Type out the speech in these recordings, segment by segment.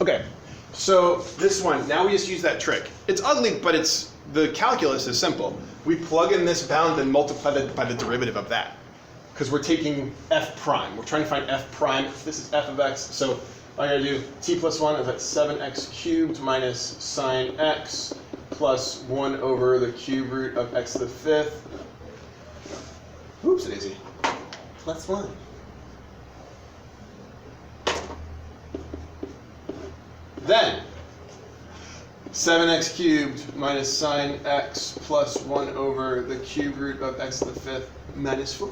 Okay, so this one, now we just use that trick. It's ugly, but the calculus is simple. We plug in this bound and multiply that by the derivative of that. Because we're taking f prime. We're trying to find f prime. This is f of x, so I gotta do t plus 1 is at 7x cubed minus sine x plus 1 over the cube root of x to the 5th. Oops, daisy. Plus 1. Then 7x cubed minus sine x plus 1 over the cube root of x to the 5th minus 4.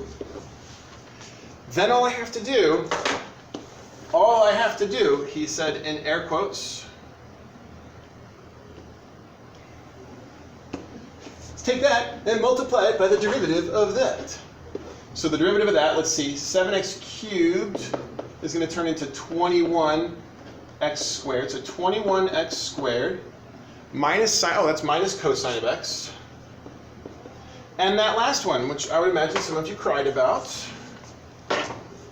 Then all I have to do, he said in air quotes, is take that and multiply it by the derivative of that. So the derivative of that, let's see, 7x cubed is going to turn into 21x squared. So 21x squared minus sine, oh, that's minus cosine of x. And that last one, which I would imagine some of you cried about.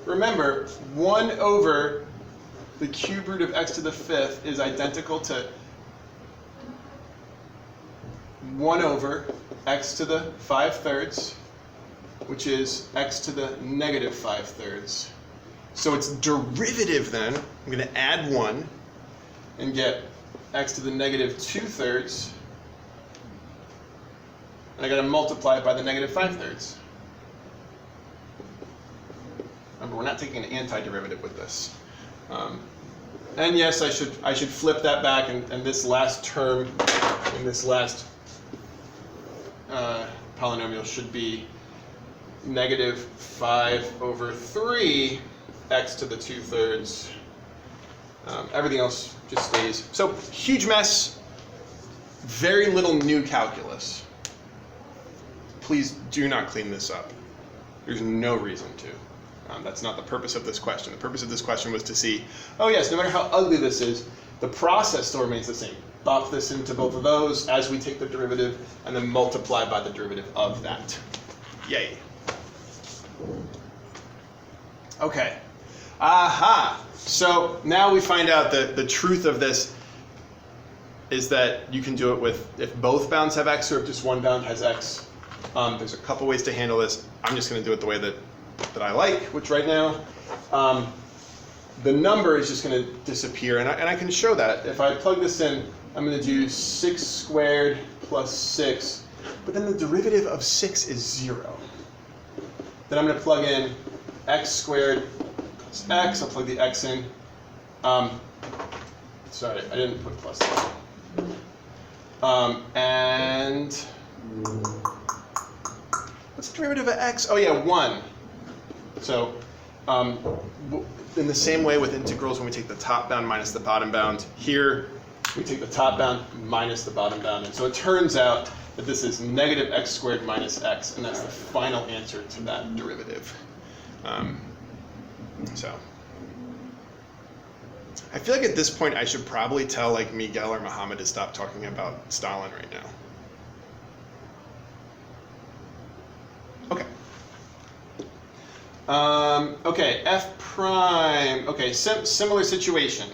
Remember, 1 over the cube root of x to the 5th is identical to 1 over x to the 5/3, which is x to the negative 5/3. So its derivative then, I'm going to add 1 and get x to the negative 2/3. And I got to multiply it by the negative 5/3. Remember, we're not taking an antiderivative with this. And yes, I should flip that back, and this last term in this last polynomial should be negative 5 over 3 x to the 2/3. Everything else just stays. So huge mess, very little new calculus. Please do not clean this up. There's no reason to. That's not the purpose of this question. The purpose of this question was to see, oh yes, no matter how ugly this is, the process still remains the same. Buff this into both of those as we take the derivative, and then multiply by the derivative of that. Yay. Okay. Aha. So now we find out that the truth of this is that you can do it with if both bounds have x or if just one bound has x. There's a couple ways to handle this. I'm just going to do it the way that I like, which right now, the number is just going to disappear. And I can show that. If I plug this in, I'm going to do 6 squared plus 6. But then the derivative of 6 is 0. Then I'm going to plug in x squared plus x. I'll plug the x in. Sorry, I didn't put plus in. And what's the derivative of x? Oh yeah, 1. So in the same way with integrals, when we take the top bound minus the bottom bound, here we take the top bound minus the bottom bound. And so it turns out that this is negative x squared minus x, and that's the final answer to that derivative. So I feel like at this point I should probably tell like Miguel or Muhammad to stop talking about Stalin right now. Okay. Okay, f prime. Okay, similar situation.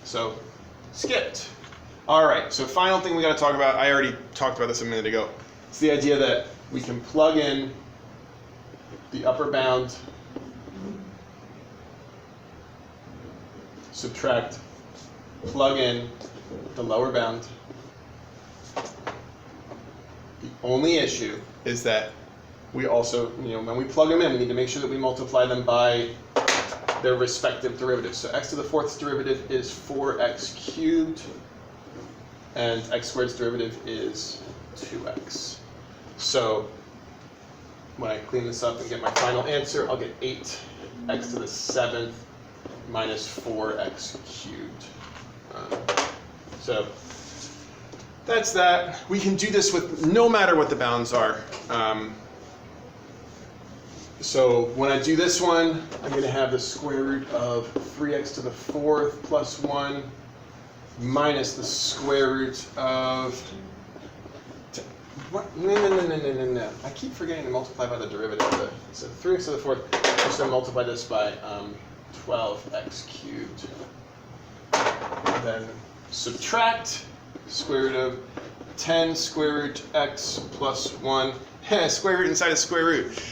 So skipped. All right, so final thing we got to talk about. I already talked about this a minute ago. It's the idea that we can plug in the upper bound, subtract, plug in the lower bound. The only issue is that we also, when we plug them in, we need to make sure that we multiply them by their respective derivatives. So x to the 4th derivative is 4x cubed, and x squared's derivative is 2x. So when I clean this up and get my final answer, I'll get 8x to the 7th minus 4x cubed. So that's that. We can do this with no matter what the bounds are. So when I do this one, I'm going to have the square root of 3x to the 4th plus 1 minus the square root of... What? No. I keep forgetting to multiply by the derivative of it. So 3x to the 4th, I'm just going to multiply this by 12x cubed. then subtract square root of 10 square root x plus 1, square root inside of square root.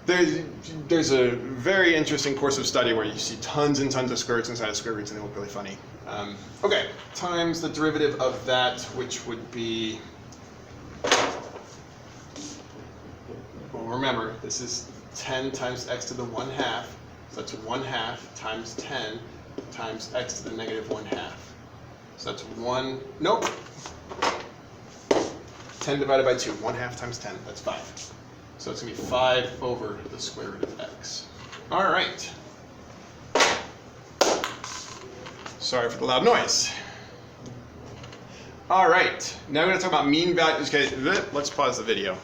There's a very interesting course of study where you see tons and tons of square roots inside of square roots and they look really funny. Okay, times the derivative of that, which would be, well, remember, this is 10 times x to the 1/2, so that's 1/2 times 10 times x to the negative 1/2. So that's 10 divided by 2, 1/2 times 10, that's 5. So it's going to be 5 over the square root of x. All right. Sorry for the loud noise. All right, now we're going to talk about mean values. Okay, let's pause the video.